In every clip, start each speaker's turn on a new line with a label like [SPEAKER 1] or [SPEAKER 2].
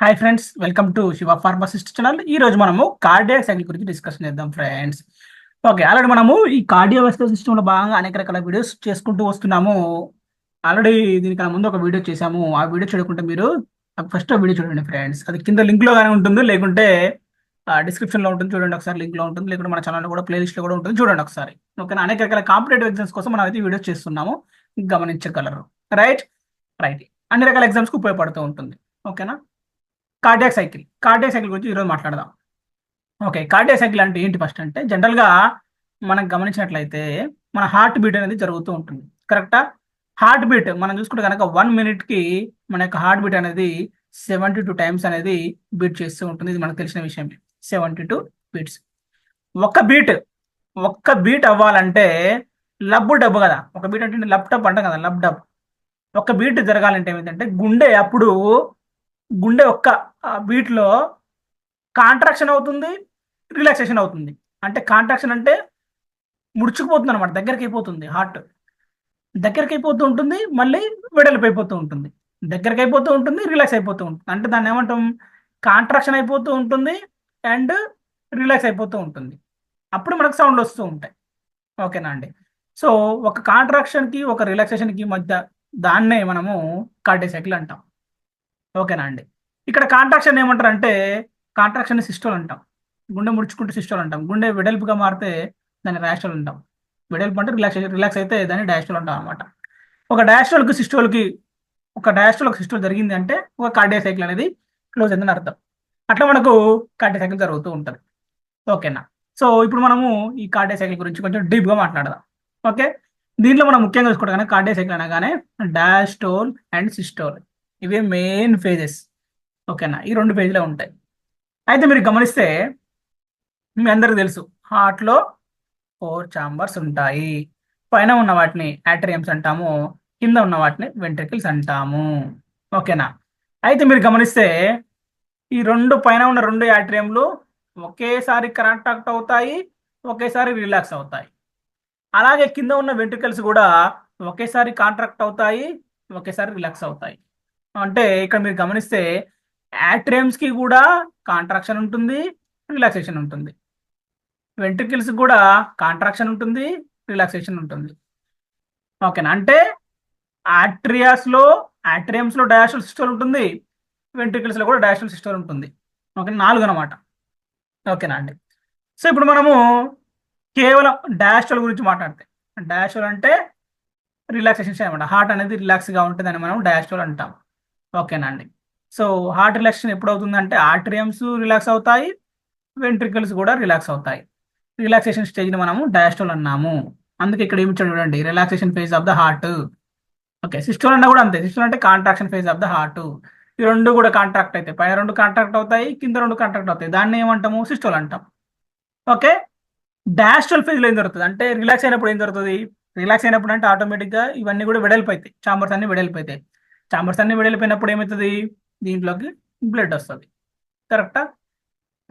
[SPEAKER 1] Hi friends, welcome to Shiva pharmacist channel. ఈ రోజు మనము కార్డియాక్ సైకిల్ గురించి డిస్కషన్ చేద్దాం ఫ్రెండ్స్. ఓకే, ఆల్రెడీ మనము ఈ కార్డియోవాస్కులర్ సిస్టంలో భాగంగా అనేక రకాల వీడియోస్ చేసుకుంటూ వస్తున్నాము. ఆల్రెడీ దీనికన్నా ముందు ఒక వీడియో చేశాము. ఆ వీడియో చూడకుంటే మీరు ఫస్ట్ వీడియో చూడండి ఫ్రెండ్స్. అది కింద లింక్ లో గానే ఉంటుంది, లేకుంటే డిస్క్రిప్షన్ లో ఉంటుంది, చూడండి ఒకసారి. లింక్ లో ఉంటుంది, లేకుంటే మన ఛానల్ కూడా ప్లేలిస్ట్ లో కూడా ఉంటుంది, చూడండి ఒకసారి. ఓకేనా? అనేక రకాల కాంపిటేటివ్ ఎగ్జామ్స్ కోసం మనం అయితే వీడియోస్ చేస్తున్నాము, గమనించగలరు. రైట్ రైట్ అన్ని రకాల ఎగ్జామ్స్ కి ఉపయోగపడుతూ ఉంటుంది. ఓకేనా? కార్డియాక్ సైకిల్ గురించి ఈరోజు మాట్లాడదాం. ఓకే, కార్డియాక్ సైకిల్ అంటే ఏంటి? ఫస్ట్ అంటే జనరల్గా మనం గమనించినట్లయితే మన హార్ట్ బీట్ అనేది జరుగుతూ ఉంటుంది. కరెక్టా? హార్ట్ బీట్ మనం చూసుకుంటే కనుక 1 minute కి మన యొక్క హార్ట్ బీట్ అనేది 72 టైమ్స్ అనేది బీట్ చేస్తూ ఉంటుంది. ఇది మనకు తెలిసిన విషయం. 72 బీట్స్. ఒక్క బీట్ ఒక్క బీట్ అవ్వాలంటే లబ్బు డబ్బు కదా. ఒక బీట్ అంటే లబ్ డబ్ అంటాం కదా, లబ్ డబ్. ఒక బీట్ జరగాలంటే ఏమిటంటే గుండె ఒక్క బీట్లో కాంట్రాక్షన్ అవుతుంది, రిలాక్సేషన్ అవుతుంది. అంటే కాంట్రాక్షన్ అంటే ముడుచుకుపోతుంది అనమాట, దగ్గరికి అయిపోతుంది. హార్ట్ దగ్గరికి అయిపోతూ ఉంటుంది, మళ్ళీ వెడల్పు అయిపోతూ ఉంటుంది. దగ్గరికి అయిపోతూ ఉంటుంది, రిలాక్స్ అయిపోతూ ఉంటుంది. అంటే దాన్ని ఏమంటాం? కాంట్రాక్షన్ అయిపోతూ ఉంటుంది అండ్ రిలాక్స్ అయిపోతూ ఉంటుంది. అప్పుడు మనకు సౌండ్ వస్తూ ఉంటాయి. ఓకేనా అండి? సో ఒక కాంట్రాక్షన్కి ఒక రిలాక్సేషన్కి మధ్య దాన్నే మనము కార్డియాక్ సైకిల్ అంటాం. ఓకేనా అండి? ఇక్కడ కాంట్రాక్షన్ ఏమంటారు అంటే, కాంట్రాక్షన్ సిస్టోల్ అంటాం. గుండె ముడుచుకుంటే సిస్టోల్ అంటాం. గుండె వెడల్పుగా మారితే దాన్ని డాషోల్ అంటాం. వెడల్పు అంటే రిలాక్స్ అయితే దాన్ని డాషోల్ అంటాం అనమాట. ఒక డాషోల్కి సిస్టోల్కి ఒక డాషోల్ ఒక సిస్టోల్ జరిగింది అంటే ఒక కార్డియాక్ సైకిల్ అనేది క్లోజ్ అయిందని అర్థం. అట్లా మనకు కార్డియాక్ సైకిల్ జరుగుతూ ఉంటుంది. ఓకేనా? సో ఇప్పుడు మనము ఈ కార్డియాక్ సైకిల్ గురించి కొంచెం డీప్గా మాట్లాడదాం. ఓకే, దీంట్లో మనం ముఖ్యంగా చూసుకుంటే కానీ కార్డియాక్ సైకిల్ అనగానే డాస్టోల్ అండ్ సిస్టోల్, ఇవే మెయిన్ ఫేజెస్. ఓకేనా? ఈ 2 పేజీలే ఉంటాయి. అయితే మీరు గమనిస్తే మీ అందరికి తెలుసు, హార్ట్లో 4 ఛాంబర్స్ ఉంటాయి. పైన ఉన్న వాటిని యాట్రియమ్స్ అంటాము, కింద ఉన్న వాటిని వెంట్రికల్స్ అంటాము. ఓకేనా? అయితే మీరు గమనిస్తే ఈ పైన ఉన్న 2 యాట్రియంలు ఒకేసారి కాంట్రాక్ట్ అవుతాయి, ఒకేసారి రిలాక్స్ అవుతాయి. అలాగే కింద ఉన్న వెంట్రికల్స్ కూడా ఒకేసారి కాంట్రాక్ట్ అవుతాయి, ఒకేసారి రిలాక్స్ అవుతాయి. అంటే ఇక్కడ మీరు గమనిస్తే యాట్రియమ్స్ కి కూడా కాంట్రాక్షన్ ఉంటుంది, రిలాక్సేషన్ ఉంటుంది. వెంట్రికల్స్ కూడా కాంట్రాక్షన్ ఉంటుంది, రిలాక్సేషన్ ఉంటుంది. ఓకేనా? అంటే యాట్రియమ్స్ లో డయాస్టోల్ సిస్టోల్ ఉంటుంది, వెంట్రికల్స్ లో కూడా డయాస్టోల్ సిస్టోల్ ఉంటుంది. ఓకే, 4 అనమాట. ఓకేనా అండి? సో ఇప్పుడు మనము కేవలం డయాస్టోల్ గురించి మాట్లాడితే, డయాస్టోల్ అంటే రిలాక్సేషన్ అనమాట. హార్ట్ అనేది రిలాక్స్ గా ఉంటుందని మనం డయాస్టోల్ అంటాం. ఓకేనా అండి? సో హార్ట్ రిలాక్సేషన్ ఎప్పుడు అవుతుందంటే ఆర్టరియమ్స్ రిలాక్స్ అవుతాయి, వెంట్రికల్స్ కూడా రిలాక్స్ అవుతాయి. రిలాక్సేషన్ స్టేజ్ని మనము డయాస్టోల్ అన్నాము. అందుకే ఇక్కడ ఏమి చూడండి, relaxation phase of the heart. Okay, systole అన్నా కూడా అంతే. సిస్టోల్ అంటే contraction phase of the heart. ఈ 2 కూడా కాంట్రాక్ట్ అవుతాయి. పైన 2 కాంట్రాక్ట్ అవుతాయి, కింద 2 కాంట్రాక్ట్ అవుతాయి. దాన్ని ఏమంటాము? సిస్టోల్ అంటాం. ఓకే, డయాస్టోల్ ఫేజ్లో ఏం జరుగుతుంది అంటే, రిలాక్స్ అయినప్పుడు ఏం జరుగుతుంది? రిలాక్స్ అయినప్పుడు అంటే ఆటోమేటిక్గా ఇవన్నీ కూడా వెడల్పోతాయి, చాంబర్స్ అన్ని వెడల్పోతాయి. చాంబర్స్ అన్ని వెడల్పోయినప్పుడు ఏమవుతుంది? దీంట్లోకి బ్లడ్ వస్తుంది. కరెక్టా?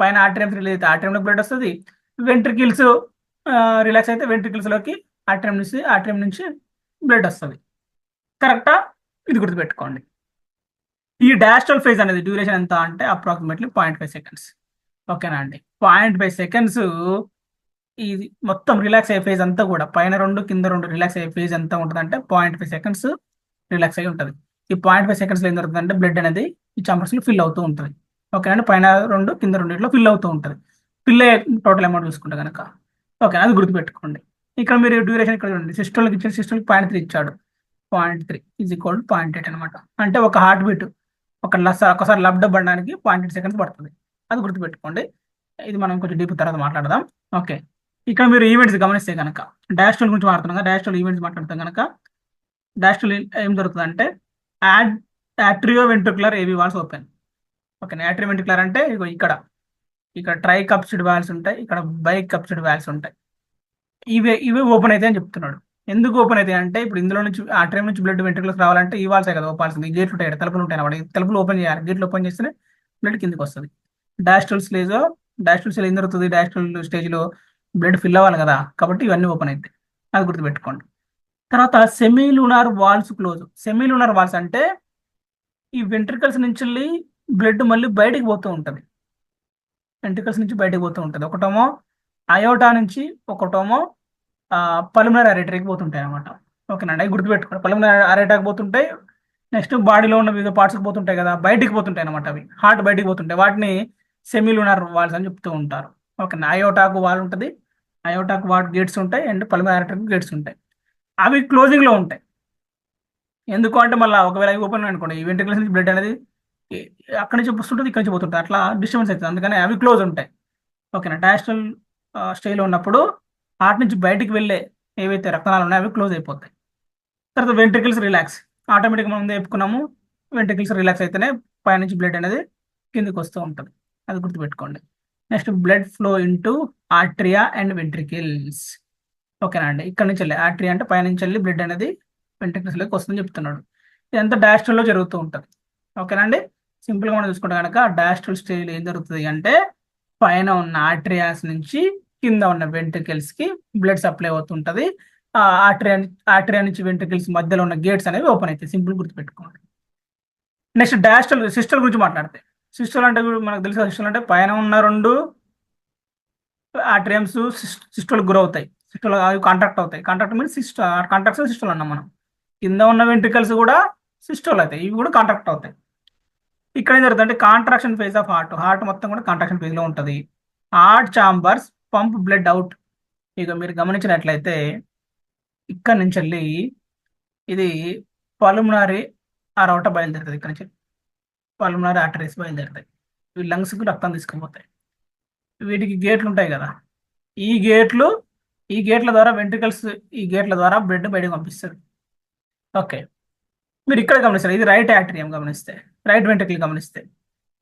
[SPEAKER 1] పైన ఆర్టరీమ్స్ రిలీజ్ అయితే ఆర్టరీంలోకి బ్లడ్ వస్తుంది. వెంట్రికిల్స్ రిలాక్స్ అయితే వెంట్రికిల్స్లోకి ఆర్టరీం నుంచి బ్లడ్ వస్తుంది. కరెక్టా? ఇది గుర్తుపెట్టుకోండి. ఈ డాస్టోల్ ఫేజ్ అనేది డ్యూరేషన్ ఎంత అంటే అప్రాక్సిమేట్లీ 0.5 సెకండ్స్. ఓకేనా అండి? 0.5 సెకండ్స్ ఇది మొత్తం రిలాక్స్ అయ్యే ఫేజ్ అంతా కూడా, పైన 2 కింద 2 రిలాక్స్ అయ్యే ఫేజ్ ఎంత ఉంటుంది అంటే 0.5 సెకండ్స్ రిలాక్స్ అయ్యి ఉంటుంది. ఈ 0.5 సెకండ్స్లో ఏం జరుగుతుందంటే బ్లడ్ అనేది ఈ చాంబర్స్లో ఫిల్ అవుతూ ఉంటుంది. ఓకే అండి? పైన 2 కింద 2 ఫిల్ అవుతూ ఉంటుంది. ఫిల్ అయ్యే టోటల్ అమౌంట్ చూసుకుంటే కనుక. ఓకే, అది గుర్తుపెట్టుకోండి. ఇక్కడ మీరు డ్యూరేషన్ ఇక్కడ చూడండి, సిస్టోల్కి ఇచ్చిన సిస్టోల్కి 0.3 ఇచ్చాడు. 0.3 ఈజ్ ఈక్వల్ టు 0.8 అనమాట. అంటే ఒక హార్ట్ బీట్ ఒకసారి లబ్ డబ్ అనడానికి 0.8 సెకండ్స్ పడుతుంది. అది గుర్తుపెట్టుకోండి. ఇది మనం కొంచెం డీప్ తర్వాత మాట్లాడదాం. ఓకే, ఇక్కడ మీరు ఈవెంట్స్ గమనిస్తే కనుక, డాస్టోల్ గురించి మాట్లాడుతున్నాం కదా, డాస్టోల్ ఈవెంట్స్ మాట్లాడతాం కనుక, డాస్టోల్ ఏం జరుగుతుందంటే యాట్రియో వెంట్రికులర్ ఏవి వాల్స్ ఓపెన్. ఓకే, యాట్రియో వెంట్రికులర్ అంటే ఇక్కడ ట్రై కప్సిడ్ వాల్స్ ఉంటాయి, ఇక్కడ బై కప్సిడ్ వాల్స్ ఉంటాయి. ఇవి ఓపెన్ అయితే అని చెప్తున్నాడు. ఎందుకు ఓపెన్ అయితే అంటే, ఇప్పుడు ఇందులో నుంచి ఆట్రియం నుంచి బ్లడ్ వెంట్రికులర్స్ రావాలంటే ఈ వాల్సే కదా ఓపాల్సింది. ఈ గేట్లు ఉంటాయి, తలుపులు ఉంటాయి అన్నమాట. తలుపులు ఓపెన్ చేయాలి, గేట్లు ఓపెన్ చేస్తేనే బ్లడ్ కిందకి వస్తుంది. డాస్టోల్ స్టేజ్ ఏం జరుగుతుంది? డాస్టోల్ స్టేజ్లో బ్లడ్ ఫిల్ అవ్వాలి కదా, కాబట్టి ఇవన్నీ ఓపెన్ అవుతాయి. అది గుర్తుపెట్టుకోండి. తర్వాత semilunar valves close. Semilunar valves అంటే ఈ వెంట్రికల్స్ నుంచి బ్లడ్ మళ్ళీ బయటికి పోతూ ఉంటుంది, వెంట్రికల్స్ నుంచి బయటికి పోతూ ఉంటుంది. ఒకటేమో అయోటా నుంచి, ఒకటేమో పల్మనరీ అరేటరీకి పోతుంటాయి అనమాట. ఓకేనండి, అవి గుర్తుపెట్టుకోండి. పల్మనరీ అరేటాకి పోతుంటాయి, నెక్స్ట్ బాడీలో ఉన్న వివిధ పార్ట్స్కి పోతుంటాయి కదా, బయటికి పోతుంటాయి అనమాట. అవి హార్ట్ బయటికి పోతుంటాయి, వాటిని సెమిలూనర్ వాల్స్ అని చెప్తూ ఉంటారు. ఓకేనా, అయోటాకు వాల్ ఉంటుంది, అయోటాకు వాట్ గేట్స్ ఉంటాయి, అండ్ పల్మనరీ అరేటరీకి గేట్స్ ఉంటాయి. అవి క్లోజింగ్లో ఉంటాయి. ఎందుకు అంటే మళ్ళీ ఒకవేళ అవి ఓపెన్ అనుకోండి, ఈ వెంట్రికల్స్ నుంచి బ్లడ్ అనేది ఈ- అక్కడి నుంచి వస్తుంటుంది, ఇక్కడి నుంచి పోతుంటుంది, అట్లా డిస్టర్బెన్స్ అవుతుంది. అందుకని అవి క్లోజ్ ఉంటాయి. ఓకేనా, డయాస్టల్ స్టేలో ఉన్నప్పుడు హార్ట్ నుంచి బయటికి వెళ్ళే ఏవైతే రక్తనాళాలు ఉన్నాయో అవి క్లోజ్ అయిపోతాయి. తర్వాత వెంట్రికల్స్ రిలాక్స్, ఆటోమేటిక్గా మనం చెప్పుకున్నాము, వెంట్రికల్స్ రిలాక్స్ అయితేనే పైనుంచి బ్లడ్ అనేది కిందికి వస్తూ ఉంటుంది. అది గుర్తుపెట్టుకోండి. Next blood flow into atria and ventricles. ఓకేనా అండి, ఇక్కడ నుంచి వెళ్ళి ఆర్ట్రియా అంటే పైనుంచి వెళ్ళి బ్లడ్ అనేది వెంట్రికల్స్లోకి వస్తుందని చెప్తున్నాడు. ఇదంతా డయాస్ట్రల్లో జరుగుతూ ఉంటుంది. ఓకేనా అండి, సింపుల్గా మనం చూసుకుంటే కనుక డయాస్ట్రల్ స్టేజ్లో ఏం జరుగుతుంది అంటే పైన ఉన్న ఆర్ట్రియాస్ నుంచి కింద ఉన్న వెంట్రికల్స్ కి బ్లడ్ సప్లై అవుతుంటది. ఆ ఆర్టరియా ఆర్టరియా నుంచి వెంట్రికల్స్ మధ్యలో ఉన్న గేట్స్ అనేవి ఓపెన్ అవుతాయి. సింపుల్ గుర్తుపెట్టుకోండి. నెక్స్ట్ డయాస్టల్ సిస్టల్ గురించి మాట్లాడితే, సిస్టల్ అంటే కూడా మనకు తెలుసు, సిస్టల్ అంటే పైన ఉన్న రెండు ఆర్టరియమ్స్ సిస్టల్ గురవుతాయి, సిస్టల్ అవి కాంట్రాక్ట్ అవుతాయి. కాంట్రాక్ట్ మీన్స్ కాంట్రాక్ట్స్ సిస్టల్ అన్నాం మనం. కింద ఉన్న వెంట్రికల్స్ కూడా సిస్టల్ అవుతాయి, ఇవి కూడా కాంట్రాక్ట్ అవుతాయి. ఇక్కడ ఏం జరుగుతుంది అంటే contraction phase of heart, heart మొత్తం కూడా కాంట్రాక్షన్ ఫేజ్ లో ఉంటుంది. Heart chambers pump blood out. ఇక మీరు గమనించినట్లయితే ఇక్కడ నుంచి వెళ్ళి ఇది పల్మనరీ అరవట బయలుదేరుతుంది. ఇక్కడ నుంచి పల్మనరీ ఆర్టరీస్ బయలుదేరుతాయి, ఇవి లంగ్స్కి రక్తం తీసుకుపోతాయి. వీటికి గేట్లు ఉంటాయి కదా, ఈ గేట్లు ఈ గేట్ల ద్వారా వెంట్రికల్స్, ఈ గేట్ల ద్వారా బ్లడ్ బయటకు పంపిస్తుంది. ఓకే, మీరు ఇక్కడ గమనిస్తారు, ఇది రైట్ యాట్రియం గమనిస్తే, రైట్ వెంట్రికల్ గమనిస్తే,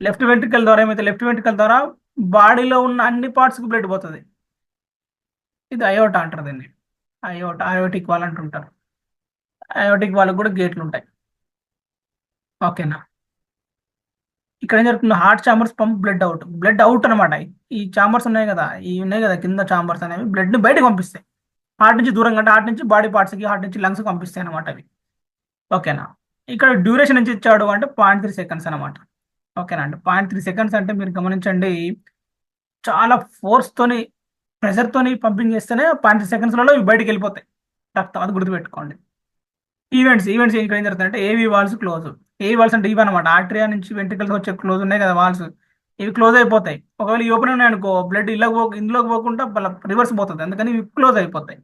[SPEAKER 1] లెఫ్ట్ వెంట్రికల్ ద్వారా ఏమైతే లెఫ్ట్ వెంట్రికల్ ద్వారా బాడీలో ఉన్న అన్ని పార్ట్స్కి బ్లడ్ పోతుంది. ఇది అయోటా అంటారు దీన్ని, అయోటా అయోటిక్ వాల్ అంటుంటారు. అయోటిక్ వాళ్ళకి కూడా గేట్లు ఉంటాయి. ఓకేనా, ఇక్కడ ఏం జరుగుతుంది, heart chambers pump blood out, blood out అనమాట. ఈ చాంబర్స్ ఉన్నాయి కదా, ఈ ఉన్నాయి కదా కింద చాంబర్స్ అనేవి బ్లడ్ ని బయటకు పంపిస్తాయి. హార్ట్ నుంచి దూరంగా అంటే హార్ట్ నుంచి బాడీ పార్ట్స్ కి, హార్ట్ నుంచి లంగ్స్ పంపిస్తాయి అనమాట అవి. ఓకేనా, ఇక్కడ డ్యూరేషన్ నుంచి ఇచ్చాడు అంటే 0.3 సెకండ్స్ అనమాట. ఓకేనా అండి, 0.3 సెకండ్స్ అంటే మీరు గమనించండి, చాలా ఫోర్స్ తోని ప్రెషర్ తోని పంపింగ్ చేస్తేనే 0.3 సెకండ్స్లలో ఇవి బయటికి వెళ్ళిపోతాయి రక్తం, అది గుర్తుపెట్టుకోండి. ఈవెంట్స్ ఇక్కడ ఏం జరుగుతుందంటే ఏవి వాల్స్ క్లోజ్. ఏవి వాల్స్ అంటే ఇవి అనమాట, ఆర్టరియా నుంచి వెంట్రికల్స్ వచ్చే క్లోజ్ ఉన్నాయి కదా వాల్స్, ఇవి క్లోజ్ అయిపోతాయి. ఒకవేళ ఈ ఓపెన్ ఉన్నాయి అనుకో, బ్లడ్ ఇందులోకి పోకుండా రివర్స్ పోతుంది, అందుకని ఇవి క్లోజ్ అయిపోతాయి.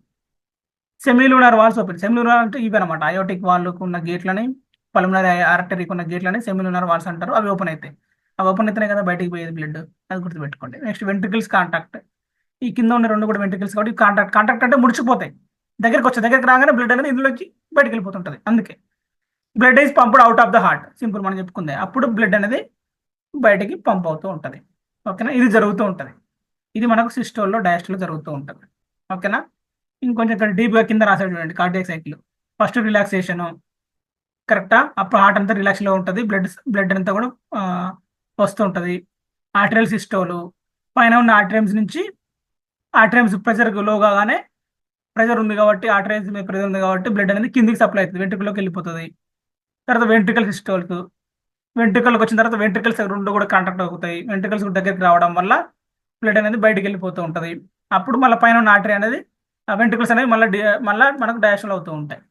[SPEAKER 1] సెమీలూనార్ వాల్స్ ఓపెన్, సెమీలూనార్ అంటే ఇవి అనమాట, అయోటిక్ వాళ్ళకు ఉన్న గేట్లని, పల్మనరీ ఆర్టరీకి ఉన్న గేట్లని సెమీలూనార్ వాల్స్ అంటారు. అవి ఓపెన్ అవుతాయి, అవి ఓపెన్ అయితేనే కదా బయటికి పోయేది బ్లడ్, అది గుర్తుపెట్టుకోండి. నెక్స్ట్ వెంట్రికల్స్ కాంటాక్ట్, ఈ కింద ఉన్న రెండు కూడా వెంట్రికల్స్ కాబట్టి కాంటాక్ట్, కాంటాక్ట్ అంటే ముడిచిపోతాయి. దగ్గరికి రాగానే బ్లడ్ అనేది ఇందులోకి బయటకు వెళ్ళిపోతుంటుంది. అందుకే blood is pumped out of the heart, simple మనం చెప్పుకుందే, అప్పుడు బ్లడ్ అనేది బయటికి పంప్ అవుతూ ఉంటుంది. ఓకేనా, ఇది జరుగుతూ ఉంటుంది. ఇది మనకు సిస్టోల్లో డయాస్టోల్లో జరుగుతూ ఉంటుంది. ఓకేనా, ఇంకొంచెం ఇక్కడ డీప్గా కింద రాసాడు చూడండి, కార్డియాక్ సైకిల్. ఫస్ట్ రిలాక్సేషన్, కరెక్టా, అప్పుడు హార్ట్ అంతా రిలాక్స్లో ఉంటుంది, బ్లడ్ అంతా కూడా వస్తూ ఉంటుంది. ఆర్టరియల్ సిస్టోలు, పైన ఉన్న ఆర్టరియమ్స్ నుంచి, ఆర్టరియమ్స్ ప్రెషర్ లో కాగానే, ప్రెషర్ ఉంది కాబట్టి ఆర్టరియమ్స్ మీద ప్రెషర్ ఉంది కాబట్టి బ్లడ్ అనేది కిందికి సప్లై అవుతుంది, వెంట్రుకలోకి వెళ్ళిపోతుంది. తర్వాత వెంట్రికల్ సిస్టోల్స్, వెంట్రికల్కి వచ్చిన తర్వాత వెంట్రికల్స్ రెండు కూడా కాంటాక్ట్ అవుతాయి, వెంట్రికల్స్ దగ్గరికి రావడం వల్ల బ్లడ్ అనేది బయటికి వెళ్ళిపోతూ ఉంటుంది. అప్పుడు మళ్ళీ పైన ఉన్న ఆర్టరీ అనేది, ఆ వెంట్రికల్స్ అనేవి మళ్ళీ మనకు డయాషన్ అవుతూ ఉంటాయి.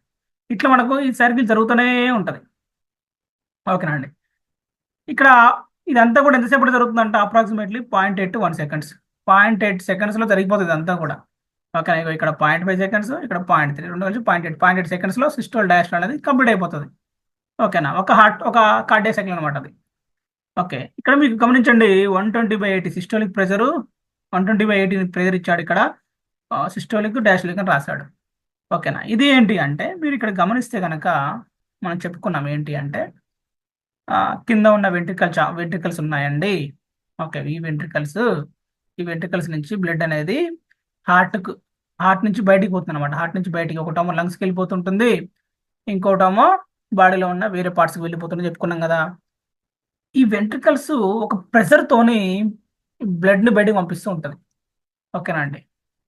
[SPEAKER 1] ఇట్లా మనకు ఈ సర్కిల్ జరుగుతూనే ఉంటుంది. ఓకేనా అండి, ఇక్కడ ఇదంతా కూడా ఎంతసేపు జరుగుతుందంటే అప్రాక్సిమేట్లీ 0.8 to 1 seconds, 0.8 seconds జరిగిపోతుంది అంతా కూడా. ఓకే, ఇక్కడ 0.5 seconds, ఇక్కడ 0.3, రెండు కలిసి 0.8 seconds సిస్టోల్ డయాస్ట్రాల్ అనేది కంప్లీట్ అయిపోతుంది. ఓకేనా, ఒక కార్డియాక్ సైకిల్ అనమాట అది. ఓకే, ఇక్కడ మీకు గమనించండి, 120/80 సిస్టోలిక్ ప్రెషర్, 120/80 ప్రెషర్ ఇచ్చాడు ఇక్కడ, సిస్టోలిక్ డాస్టోలిక్ అని రాశాడు. ఓకేనా, ఇది ఏంటి అంటే మీరు ఇక్కడ గమనిస్తే కనుక మనం చెప్పుకున్నాం ఏంటి అంటే కింద ఉన్న వెంట్రికల్స్ ఉన్నాయండి. ఓకే, ఈ వెంట్రికల్స్ నుంచి బ్లడ్ అనేది హార్ట్కు హార్ట్ నుంచి బయటికి పోతుంది అనమాట. హార్ట్ నుంచి బయటికి ఒకటేమో లంగ్స్కి వెళ్ళిపోతుంటుంది, ఇంకోటేమో బాడీలో ఉన్న వేరే పార్ట్స్కి వెళ్ళిపోతుందని చెప్పుకున్నాం కదా. ఈ వెంట్రికల్స్ ఒక ప్రెషర్తోని బ్లడ్ని బయటికి పంపిస్తూ ఉంటుంది. ఓకేనా అండి,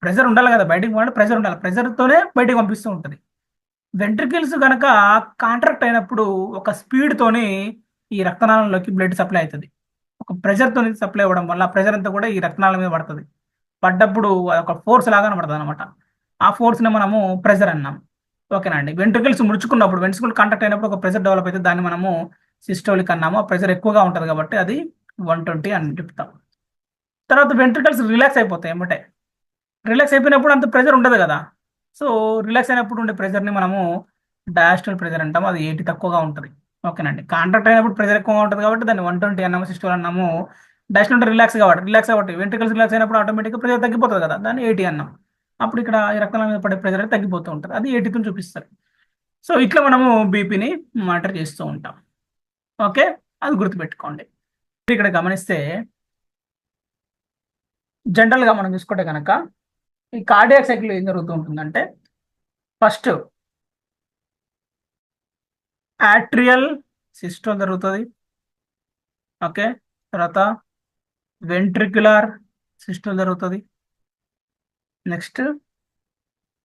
[SPEAKER 1] ప్రెషర్ ఉండాలి కదా, బయటికి పోవాలంటే ప్రెషర్ ఉండాలి, ప్రెషర్తోనే బయటికి పంపిస్తూ ఉంటుంది. వెంట్రికల్స్ కనుక కాంట్రాక్ట్ అయినప్పుడు ఒక స్పీడ్తోని ఈ రక్తనాళంలోకి బ్లడ్ సప్లై అవుతుంది. ఒక ప్రెషర్తో సప్లై అవ్వడం వల్ల ఆ ప్రెషర్ అంతా కూడా ఈ రక్తనాళం మీద పడుతుంది. పడ్డప్పుడు ఒక ఫోర్స్ లాగా కనబడుతుంది అనమాట. ఆ ఫోర్స్ని మనము ప్రెషర్ అన్నాం. ఓకేనా అండి. వెంట్రుకల్స్ ముడుచుకున్నప్పుడు, వెంట్రుకలు కాంటాక్ట్ అయినప్పుడు ఒక ప్రెషర్ డెవలప్ అయితే దాన్ని మనము సిస్టోలిక్ అన్నాము. ఆ ప్రెషర్ ఎక్కువగా ఉంటుంది కాబట్టి అది 120 అని చెప్తాం. తర్వాత వెంట్రుకల్స్ రిలాక్స్ అయిపోతాయి ఏమంటే. రిలాక్స్ అయిపోయినప్పుడు అంత ప్రెషర్ ఉండదు కదా. సో రిలాక్స్ అయినప్పుడు ఉండే ప్రెషర్ని మనము డయాస్టోల్ ప్రెషర్ అంటాము. అది 80 తక్కువగా ఉంటుంది. ఓకేనండి. కాంట్రాక్ట్ అయినప్పుడు ప్రెషర్ ఎక్కువగా ఉంటుంది కాబట్టి దాన్ని 120 అన్నాము, సిస్టోల్ అన్నాము. డయాస్టోల్ అంటే రిలాక్స్ కాబట్టి వెంట్రుకల్స్ రిలాక్స్ అయినప్పుడు ఆటోమేటిక్గా ప్రెషర్ తగ్గిపోతుంది కదా, దాన్ని 80 అన్నాం. అప్పుడు ఇక్కడ ఈ రక్తం మీద పడే ప్రెషర్ అనేది తగ్గిపోతూ ఉంటుంది. అది 80తో చూపిస్తారు. సో ఇట్లా మనము బీపీని మానిటర్ చేస్తూ ఉంటాం. ఓకే, అది గుర్తుపెట్టుకోండి. ఇక్కడ గమనిస్తే జనరల్గా మనం చూసుకుంటే కనుక ఈ కార్డియాక్ సైకిల్ ఏం జరుగుతూ ఉంటుందంటే, ఫస్ట్ యాట్రియల్ సిస్టోల్ జరుగుతుంది. ఓకే, తర్వాత వెంట్రిక్యులర్ సిస్టోల్ జరుగుతుంది. Next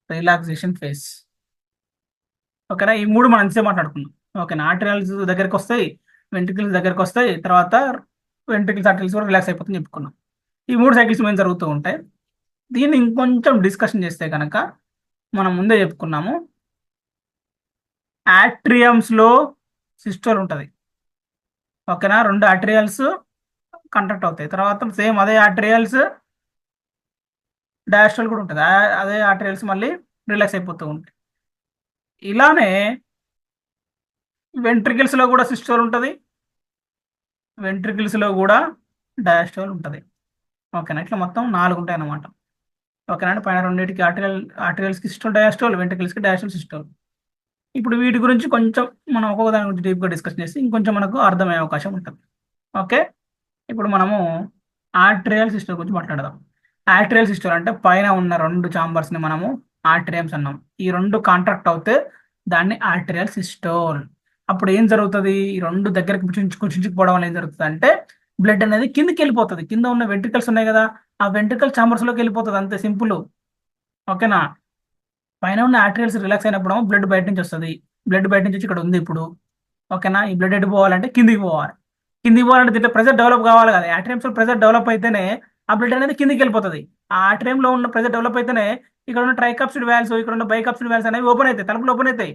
[SPEAKER 1] relaxation face. ఓకేనా, ఈ మూడు మనం అంతే మాట్లాడుకున్నాం. ఓకేనా, ఆర్టరియల్స్ దగ్గరికి వస్తాయి, వెంట్రికల్స్ దగ్గరికి వస్తాయి, తర్వాత వెంట్రికల్స్ ఆర్టరియల్స్ కూడా రిలాక్స్ అయిపోతుంది చెప్పుకున్నాం. ఈ మూడు సైకిల్స్ మేము జరుగుతూ ఉంటాయి. దీన్ని ఇంకొంచెం డిస్కషన్ చేస్తే కనుక మనం ముందే చెప్పుకున్నాము, యాట్రియంస్లో సిస్టోల్ ఉంటుంది. ఓకేనా, రెండు ఆర్టరియల్స్ కండక్ట్ అవుతాయి. తర్వాత సేమ్ అదే ఆర్టరియల్స్ డయాస్టోల్ కూడా ఉంటుంది. అదే ఆర్టరియల్స్ మళ్ళీ రిలాక్స్ అయిపోతూ ఉంటాయి. ఇలానే వెంట్రికల్స్లో కూడా సిస్టోల్ ఉంటుంది, వెంట్రికల్స్లో కూడా డయాస్టోల్ ఉంటుంది. ఓకేనా, ఇట్లా మొత్తం 4 ఉంటాయి అన్నమాట. ఓకేనా అండి. పైన రెండింటికి ఆర్టరియల్స్కి సిస్టోల్ డయాస్టోల్, వెంట్రికల్స్కి డయాస్టోల్ సిస్టోల్. ఇప్పుడు వీటి గురించి కొంచెం మనం ఒక్కొక్క దాని గురించి డీప్గా డిస్కస్ చేసి ఇంకొంచెం మనకు అర్థమయ్యే అవకాశం ఉంటుంది. ఓకే, ఇప్పుడు మనము ఆర్టరియల్ సిస్టోల్ గురించి మాట్లాడదాం. ఆర్టరియల్ సిస్టోల్ అంటే పైన ఉన్న 2 ఛాంబర్స్ని మనము ఆర్టరియమ్స్ అన్నాం. ఈ 2 కాంట్రాక్ట్ అవుతే దాన్ని ఆర్టరియల్ సిస్టోల్. అప్పుడు ఏం జరుగుతుంది, ఈ 2 దగ్గరికి కుచించుకుపోవడం వల్ల ఏం జరుగుతుంది అంటే బ్లడ్ అనేది కిందికి వెళ్ళిపోతుంది. కింద ఉన్న వెంట్రికల్స్ ఉన్నాయి కదా, ఆ వెంట్రికల్ ఛాంబర్స్లోకి వెళ్ళిపోతుంది, అంతే సింపుల్. ఓకేనా, పైన ఉన్న ఆర్టరియల్స్ రిలాక్స్ అయినప్పుడు బ్లడ్ బయట నుంచి వస్తుంది. బ్లడ్ బయట నుంచి వచ్చి ఇక్కడ ఉంది ఇప్పుడు. ఓకేనా, ఈ బ్లడ్ ఎటు పోవాలంటే కిందికి పోవాలి. కిందికి పోవాలంటే దీంట్లో ప్రెజర్ డెవలప్ కావాలి కదా. ఆర్టరియమ్స్ ప్రెజర్ డెవలప్ అయితేనే ఆ బ్లడ్ అనేది కిందికి వెళ్ళిపోతుంది. ఆ ఆర్టరియంలో ఉన్న ప్రెజర్ డెవలప్ అయితేనే ఇక్కడ ఉన్న ట్రైకాప్సిడ్ వాల్వ్స్, ఇక్కడ ఉన్న బైకాప్సిడ్ వాల్వ్స్ అనేవి ఓపెన్ అవుతాయి, తలుపులు ఓపెన్ అవుతాయి.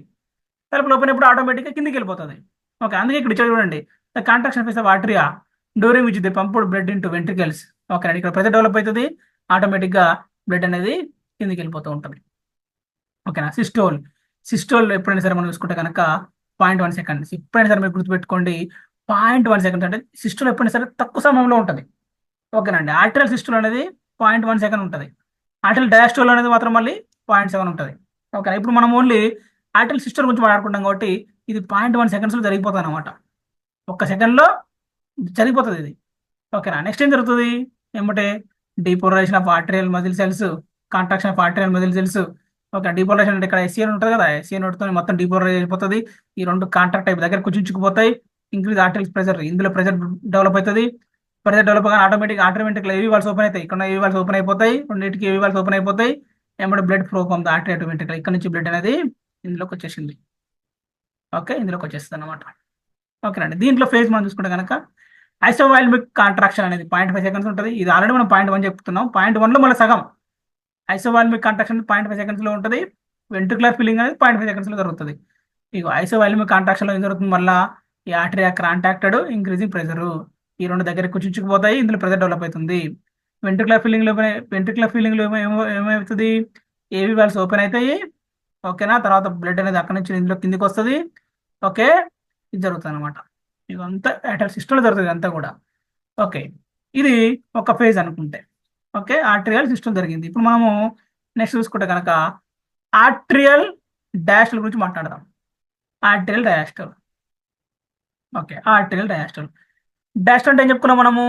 [SPEAKER 1] తలుపులు ఓపెన్ అయినప్పుడు ఆటోమేటిక్గా కిందికి వెళ్ళిపోతుంది. ఓకే, అందుకే ఇక్కడ చూడండి, the contraction phase of atria during which the pumped blood into ventricles. Okay, ఇక్కడ ప్రెజర్ డెవలప్ అవుతుంది, ఆటోమేటిక్గా బ్లడ్ అనేది కిందికి వెళ్ళిపోతూ ఉంటుంది. ఓకేనా, సిస్టోల్ ఎప్పుడైనా సరే మనం చూసుకుంటే కనుక 0.1 సెకండ్స్. ఎప్పుడైనా సరే మీరు గుర్తుపెట్టుకోండి, 0.1 సెకండ్స్ అంటే సిస్టోల్ ఎప్పుడైనా సరే తక్కువ సమయంలో ఉంటుంది. ఓకేనండి. ఆర్టరియల్ సిస్టోల్ అనేది 0.1 సెకండ్ ఉంటుంది. ఆర్టరియల్ డయాస్టోల్ అనేది మాత్రం మళ్ళీ 0.7 ఉంటుంది. ఓకేనా, ఇప్పుడు మనం ఓన్లీ ఆర్టరియల్ సిస్టోల్ గురించి మాట్లాడుకుంటాం కాబట్టి ఇది 0.1 సెకండ్స్లో జరిగిపోతుంది అనమాట. 1 సెకండ్లో జరిగిపోతుంది ఇది. ఓకేనా, నెక్స్ట్ ఏం జరుగుతుంది ఏమంటే depolarization of atrial muscle cells, contraction of atrial muscle cells. Okay, depolarization అంటే ఇక్కడ ఎస్సీఎన్ ఉంటుంది కదా, ఎస్సీఎన్ నోట్తో మొత్తం డీపోలరైజ్ అయిపోతుంది. ఈ 2 కాంట్రాక్ట్ అయిపోయి దగ్గర కుచించుకుపోతాయి. ఇంక్రీజ్ ఆర్టరియల్ ప్రెజర్, ఇందులో ప్రెజర్ డెవలప్ అవుతుంది. ప్రెజర్ డెవలప్ కానీ ఆటోమేటిక్ ఆటోమేటిక్ ఏవి వాల్స్ ఓపెన్ అవుతాయి. ఇక్కడ ఏవి వాల్స్ ఓపెన్ అయిపోతాయి, రెండింటికి ఏవి వాల్స్ ఓపెన్ అయిపోతాయి. ఏమంటే blood flow from the artery to ventricle, ఇక్కడ నుంచి బ్లడ్ అనేది ఇందులోకి వచ్చేసింది. ఓకే, ఇందులోకి వచ్చేస్తుంది అనమాట. ఓకేనండి. దీంట్లో ఫేజ్ మనం చూసుకుంటే కనుక ఐసోవాల్మిక్ కాంట్రాక్షన్ అనేది 0.5 సెకండ్స్ ఉంటుంది. ఇది ఆల్రెడీ మనం 0.1 చెప్తున్నాం. 0.1లో మళ్ళీ సగం. ఐసోవాల్మిక్ కాంట్రాక్షన్ 0.5 సెకండ్స్లో ఉంటుంది. వెంట్రికులర్ ఫిల్లింగ్ అనేది 0.5 సెకండ్స్లో జరుగుతుంది. ఇక ఐసోవాల్మిక్ కాంట్రాక్షన్లో ఏం జరుగుతుంది, మళ్ళీ ఈ ఆర్టరీ కాంటాక్టెడ్ ఇంక్రీజింగ్ ప్రెజరు, ఈ 2 దగ్గర కుచించుకుపోతాయి, ఇందులో ప్రెజర్ డెవలప్ అవుతుంది. వెంట్రికులర్ ఫీలింగ్లో ఏమవుతుంది, ఏవి వాల్స్ ఓపెన్ అవుతాయి. ఓకేనా, తర్వాత బ్లడ్ అనేది అక్కడ నుంచి ఇందులో కిందికి వస్తుంది. ఓకే, ఇది జరుగుతుంది అనమాట. ఇదంతా ఆర్టరియల్ సిస్టంలో జరుగుతుంది అంతా కూడా. ఓకే, ఇది ఒక ఫేజ్ అనుకుంటే. ఓకే, ఆర్టరియల్ సిస్టమ్ జరిగింది. ఇప్పుడు మనము నెక్స్ట్ చూసుకుంటే కనుక ఆర్టరియల్ డయాస్టల్ గురించి మాట్లాడదాం. ఆర్టరియల్ డయాస్టల్. Okay, arterial డయాస్టల్. డయాస్టల్ అంటే ఏం చెప్పుకున్నాం మనము,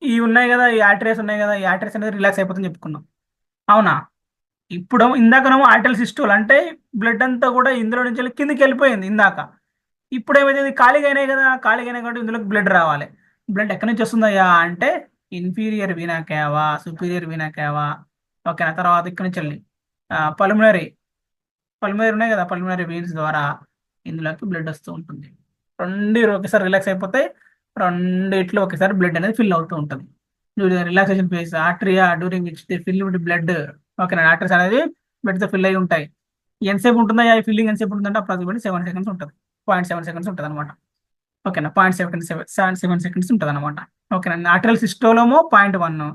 [SPEAKER 1] ఈ ఉన్నాయి కదా, ఈ ఆర్టరీస్ ఉన్నాయి కదా, ఈ ఆర్టరీస్ అనేది రిలాక్స్ అయిపోతుందని చెప్పుకున్నాం. అవునా, ఇప్పుడు ఇందాకనేమో ఆర్టరియల్ సిస్టోల్ అంటే బ్లడ్ అంతా కూడా ఇందులో నుంచి వెళ్ళి కిందికి వెళ్ళిపోయింది ఇందాక. ఇప్పుడు ఏమైతే ఖాళీగా అయినాయి కదా, ఖాళీగా అయినాయి కాబట్టి ఇందులోకి బ్లడ్ రావాలి. బ్లడ్ ఎక్కడి నుంచి వస్తుందయ్యా అంటే inferior vena కేవా, superior vena cava. ఓకేనా, తర్వాత ఇక్కడ నుంచి వెళ్ళి పల్మనరీ ఉన్నాయి కదా, పల్మనరీ వీన్స్ ద్వారా ఇందులోకి బ్లడ్ వస్తూ ఉంటుంది. రెండు ఒకేసారి రిలాక్స్ అయిపోతాయి, రెండిట్లో ఒకేసారి బ్లడ్ అనేది ఫిల్ అవుతూ ఉంటుంది. Relaxation phase atria during which the fill with blood. ఓకేనా, ఆర్టరీస్ అనేది బ్లడ్ తో ఫిల్ అయి ఉంటాయి. ఎంతసేపు ఉంటుందా ఈ ఫిల్లింగ్, ఎంతసేపు ఉంటుందంటే అప్రాక్సిమేట్లీ 7 సెకండ్స్ ఉంటుంది, 0.7 సెకండ్స్ ఉంటుంది అనమాట. ఓకేనా, 0.7 సెకండ్స్ ఉంటుంది అనమాట. ఓకేనా, ఆర్టరియల్ సిస్టోలము 0.1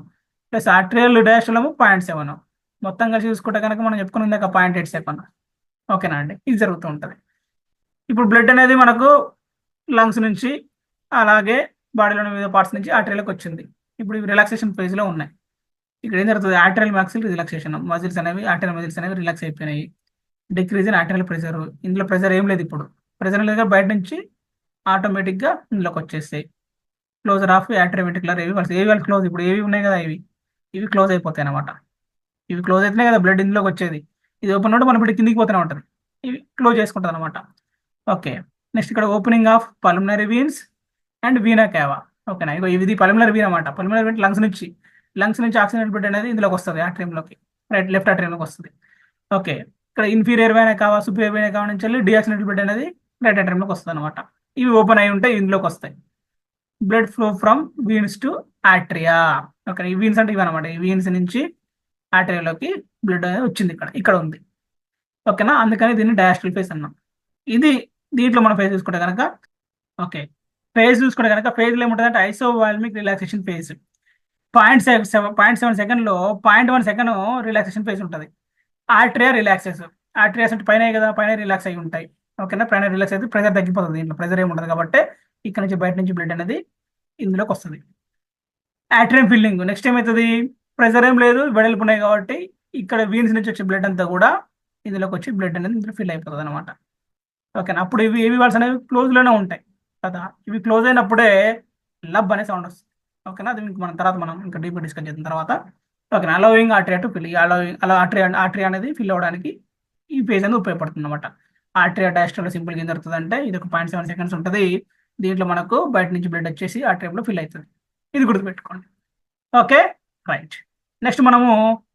[SPEAKER 1] ప్లస్ ఆర్టరియల్ డాషలము 0.7, మొత్తం కలిసి చూసుకుంటే కనుక మనం చెప్పుకుని ఇందాక 0.8 సెకండ్. ఓకేనా అండి, ఇది జరుగుతూ ఉంటుంది. ఇప్పుడు బ్లడ్ అనేది మనకు లంగ్స్ నుంచి అలాగే బాడీలోని వివిధ పార్ట్స్ నుంచి ఆర్టరీలోకి వచ్చింది. ఇప్పుడు ఇవి రిలాక్సేషన్ ఫేజ్లో ఉన్నాయి. ఇక్కడ ఏం జరుగుతుంది, ఆర్టరియల్ మజిల్ రిలాక్సేషన్, మజిల్స్ అనేవి ఆర్టరియల్ మజిల్స్ అనేవి రిలాక్స్ అయిపోయినాయి. డిక్రీజ్ ఇన్ ఆర్టరియల్ ప్రెషర్, ఇందులో ప్రెషర్ ఏం లేదు, ఇప్పుడు ప్రెషర్ లేదు బయట నుంచి ఆటోమేటిక్గా ఇందులోకి వచ్చేస్తాయి. క్లోజర్ ఆఫ్ ఆర్టరీ వెంట్రికులర్ ఏవి వాళ్ళకి, ఏవి వాళ్ళు క్లోజ్, ఇప్పుడు ఏవి ఉన్నాయి కదా ఇవి క్లోజ్ అయిపోతాయి అనమాట. ఇవి క్లోజ్ అయితేనే కదా బ్లడ్ ఇందులోకి వచ్చేది. ఇది ఓపెన్ ఉంటే మన బ్లడ్ కిందికి పోతూనే ఉంటుంది, ఇవి క్లోజ్ చేసుకుంటుంది అనమాట. ఓకే, నెక్స్ట్ ఇక్కడ opening of pulmonary veins and vena cava. ఓకేనా, ఇగో ఇది పల్మనరీ వీన్ అనమాట. పల్మనరీ వీన్ లంగ్స్ నుంచి ఆక్సిజన్ బ్లడ్ అనేది ఇందులోకి వస్తుంది, ఆర్టరీలోకి, లెఫ్ట్ ఆర్టరీలోకి వస్తుంది. ఓకే, ఇక్కడ ఇన్ఫీరియర్ వేనా కావా సుపీరియర్ వేనా కావా నుంచి వెళ్ళి డియాక్సినేటెడ్ బ్లడ్ అనేది రైట్ ఆర్టరీలోకి వస్తుంది అనమాట. ఇవి ఓపెన్ అయి ఉంటాయి, ఇందులోకి వస్తాయి. Blood flow from veins to atria. Okay, ఈ వీన్స్ అంటే ఇవి అనమాట. ఈ వీన్స్ నుంచి ఆర్టరియాలోకి బ్లడ్ అనేది వచ్చింది, ఇక్కడ ఉంది. ఓకేనా, అందుకని దీన్ని డయాస్ట్రల్ ఫేజ్ అన్నాం. ఇది దీంట్లో మనం ఫేజ్ చూసుకుంటే కనుక, ఓకే, ఫేజ్ చూసుకుంటే కనుక ఫేజ్లో ఏముంటుందంటే ఐసోవాల్మిక్ రిలాక్సేషన్ ఫేజ్. 0.7 సెకండ్లో 0.1 సెకండ్ రిలాక్సేషన్ ఫేజ్ ఉంటుంది. ఆర్టరియా రిలాక్సెస్, ఆర్టరియాస్ అంటే పైన కదా, పైన రిలాక్స్ అయి ఉంటాయి. ఓకేనా, పైన రిలాక్స్ అయితే ప్రెజర్ తగ్గిపోతుంది, దీంట్లో ప్రెజర్ ఏమి ఉండదు కాబట్టి ఇక్కడ నుంచి బయట నుంచి బ్లడ్ అనేది ఇందులోకి వస్తుంది. ఆట్రియం ఫిల్లింగ్ నెక్స్ట్ ఏమవుతుంది, ప్రెజర్ ఏం లేదు, వెడల్పు ఉన్నాయి కాబట్టి ఇక్కడ వీన్స్ నుంచి వచ్చే బ్లడ్ అంతా కూడా ఇందులోకి వచ్చి బ్లడ్ అనేది ఇందులో ఫిల్ అయిపోతుంది అనమాట. ఓకేనా, అప్పుడు ఏవి వాల్స్ అనేవి క్లోజ్లోనే ఉంటాయి కదా, ఇవి క్లోజ్ అయినప్పుడే లబ్ అనే సౌండ్ వస్తుంది. ఓకేనా, అది మనం తర్వాత ఇంకా డీప్ డిస్కస్ చేసిన తర్వాత. ఓకేనా, అలౌయింగ్ ఆర్టరియా టు ఫిల్, అలా ఆర్టరియా అనేది ఫిల్ అవ్వడానికి ఈ పేజ్ అనేది ఉపయోగపడుతుంది అనమాట. ఆర్టరియా డయాస్ట్రోల్ సింపుల్గా ఏం జరుగుతుంది అంటే ఇది ఒక 0.7 సెకండ్స్ ఉంటుంది. దీంట్లో మనకు బయట నుంచి బ్లడ్ వచ్చేసి ఆర్టరియాలో ఫిల్ అవుతుంది. ఇది గుర్తుపెట్టుకోండి. Okay, right. నెక్స్ట్ మనము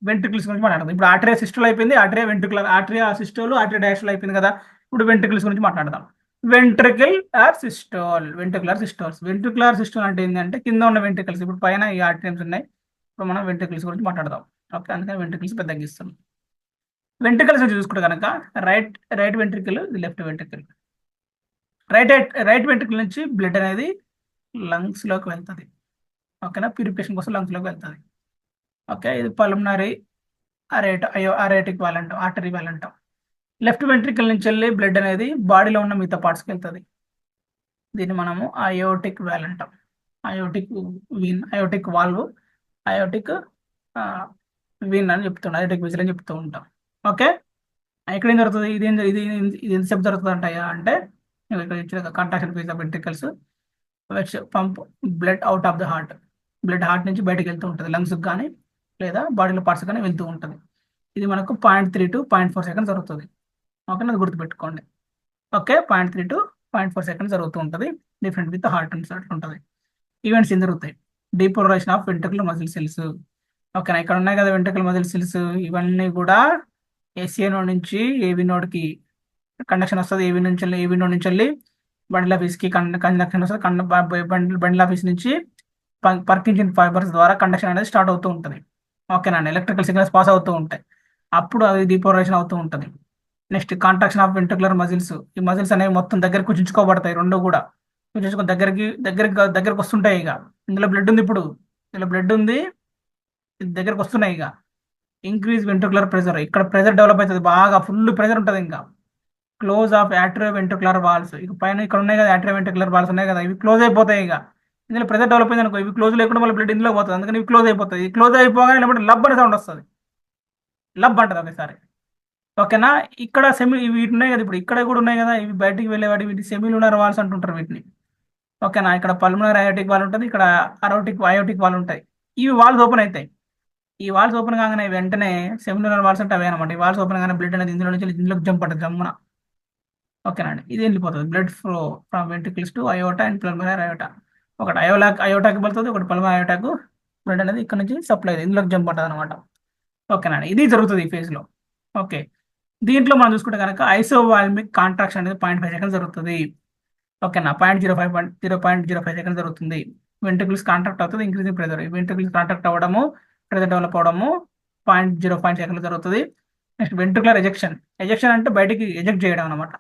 [SPEAKER 1] వెంట్రికల్స్ గురించి మాట్లాడదాం. ఇప్పుడు ఆర్టరియా సిస్టోల్ అయిపోయింది, ఆర్టరియా వెంట్రికులర్, ఆర్టరియా సిస్టోల్, ఆర్టరియా డయాస్ట్రోల్ అయిపోయింది కదా. ఇప్పుడు వెంట్రికల్స్ గురించి మాట్లాడదాం. Ventricle or systole, ventricular systoles. Ventricular systole అంటే ఏంటంటే కింద ఉన్న వెంట్రికల్స్, ఇప్పుడు పైన ఈ ఆర్టరీస్ ఉన్నాయి. ఇప్పుడు మనం వెంట్రికల్స్ గురించి మాట్లాడదాం. ఓకే, అందుకని వెంట్రికల్స్ పెద్దగా ఇస్తున్నాం. వెంట్రికల్స్ చూసుకుంటే కనుక right ventricle, left ventricle. Right ventricle నుంచి బ్లడ్ అనేది లంగ్స్లోకి వెళ్తుంది. ఓకేనా, ప్యూరిఫికేషన్ కోసం లంగ్స్లోకి వెళ్తుంది. ఓకే, ఇది పల్మనరీ అరేటిక్ వాల్ అంటాం, ఆర్టరీ వాల్ అంటాం. లెఫ్ట్ వెంట్రికల్ నుంచి వెళ్ళి బ్లడ్ అనేది బాడీలో ఉన్న మిగతా పార్ట్స్కి వెళ్తుంది. దీన్ని మనము అయోటిక్ వాల్ అంటాం, aortic vein, aortic valve, aortic vein అని చెప్తుంటాం, అయోటిక్ విజిల్ అని చెప్తూ ఉంటాం. ఓకే, ఇక్కడ ఏం జరుగుతుంది, ఇది ఎంతసేపు జరుగుతుంది అంటాయా అంటే ఇక్కడ ఇచ్చిన contraction phase of ventricles pump blood out of the heart. Blood heart నుంచి బయటకు వెళ్తూ ఉంటుంది, లంగ్స్కి కానీ లేదా బాడీలో పార్ట్స్ కానీ వెళ్తూ ఉంటుంది. ఇది మనకు 0.3 to 0.4 సెకండ్స్ జరుగుతుంది. ఓకే, అది గుర్తుపెట్టుకోండి. ఓకే, 0.3 to 0.4 సెకండ్స్ జరుగుతూ ఉంటుంది. డిఫరెంట్ విత్ హార్ట్ ఉంటుంది. ఈవెంట్స్ ఏం జరుగుతాయి, depolarisation of ventricular muscle cells. ఓకేనా, ఇక్కడ ఉన్నాయి కదా వెంట్రికులర్ మజిల్ సెల్స్, ఇవన్నీ కూడా ఎస్ఏ నోడ్ నుంచి ఏవి నోడ్కి కండక్షన్ వస్తుంది. ఏవి నోడ్ నుంచి వెళ్ళి బండిల్ ఆఫీస్కి కండక్షన్ వస్తుంది. బండిల్ ఆఫీస్ నుంచి పర్కిన్సన్ ఫైబర్స్ ద్వారా కండక్షన్ అనేది స్టార్ట్ అవుతూ ఉంటుంది. ఓకేనా, ఎలక్ట్రికల్ సిగ్నల్స్ పాస్ అవుతూ ఉంటాయి, అప్పుడు అది డీపోలరైజేషన్ అవుతూ ఉంటుంది. Next contraction of ventricular muscles, ఈ మజిల్స్ అనేవి మొత్తం దగ్గరికి కుచించుకోబడతాయి, రెండు కూడా కుచించుకొని దగ్గరికి వస్తుంటాయి. ఇక ఇందులో బ్లడ్ ఉంది, ఇప్పుడు ఇందులో బ్లడ్ ఉంది, దగ్గరకు వస్తున్నాయి. ఇక ఇంక్రీజ్ వెంట్రికులర్ ప్రెజర్, ఇక్కడ ప్రెజర్ డెవలప్ అవుతుంది, బాగా ఫుల్ ప్రెజర్ ఉంటుంది. ఇంకా క్లోజ్ ఆఫ్ యాట్రియో వెంట్రికులర్ వాల్స్, ఇక పైన ఇక్కడ ఉన్నాయి కదా యాట్రియో వెంట్రికులర్ వాల్స్ ఉన్నాయి కదా, ఇవి క్లోజ్ అయిపోతాయి. ఇక ఇందులో ప్రెజర్ డెవలప్ అయింది అనుకో, ఇవి క్లోజ్ లేకుండా మళ్ళీ బ్లడ్ ఇందులో పోతుంది, అందుకని ఇవి క్లోజ్ అయిపోతుంది. ఈ క్లోజ్ అయిపోగానే లబ్ అనే సౌండ్ వస్తుంది, లబ్ అంటది ఒకసారి. ఓకేనా, ఇక్కడ వీటి ఉన్నాయి కదా, ఇప్పుడు ఇక్కడ కూడా ఉన్నాయి కదా, ఇవి బయటికి వెళ్ళేవాడి వీటి సెమిలునర్ వాల్స్ అంటుంటారు వీటిని. ఓకేనా, ఇక్కడ పల్మనరీ అయోటిక్ వాల్ ఉంటుంది, ఇక్కడ అయోటిక్ వాల్ ఉంటాయి. ఇవి వాల్స్ ఓపెన్ అవుతాయి. ఈ వాల్స్ ఓపెన్ కాగానే వెంటనే సెమిలునర్ వాల్స్ అంటే అవే అనమాట. ఈ వాల్స్ ఓపెన్ కాగానే బ్లడ్ అనేది ఇందులో నుంచి ఇందులోకి జంప్ పడుతుంది జమ్మున. ఓకేనా అండి, ఇది వెళ్ళిపోతుంది blood flow from ventricles to iota and pulmonary iota. ఒకటి అయోటాకి వెళ్తుంది, ఒకటి పల్మనరీ అయోటాకు బ్లడ్ అనేది ఇక్కడ నుంచి సప్లై అవుతుంది, ఇందులోకి జంప్ పడుతుంది అనమాట. ఓకేనా అండి, ఇది జరుగుతుంది ఈ ఫేజ్లో. ఓకే, దీంట్లో మనం చూసుకుంటే కనుక ఐసోవాల్మిక్ కాంట్రాక్షన్ అనేది 0.5 సెకండ్స్ జరుగుతుంది. ఓకేనా 0.05 సెకండ్స్ జరుగుతుంది. వెంట్రికల్స్ కాంట్రాక్ట్ అవుతుంది, ఇంక్రీజింగ్ ప్రెజర్. వెంట్రికల్స్ కాంట్రాక్ట్ అవ్వడము, ప్రెజర్ డెవలప్ అవ్వడము 0.05 సెకండ్స్ జరుగుతుంది. Next ventricular ejection. ఎజెక్షన్ అంటే బయటికి ఎజెక్ట్ చేయడం అనమాట.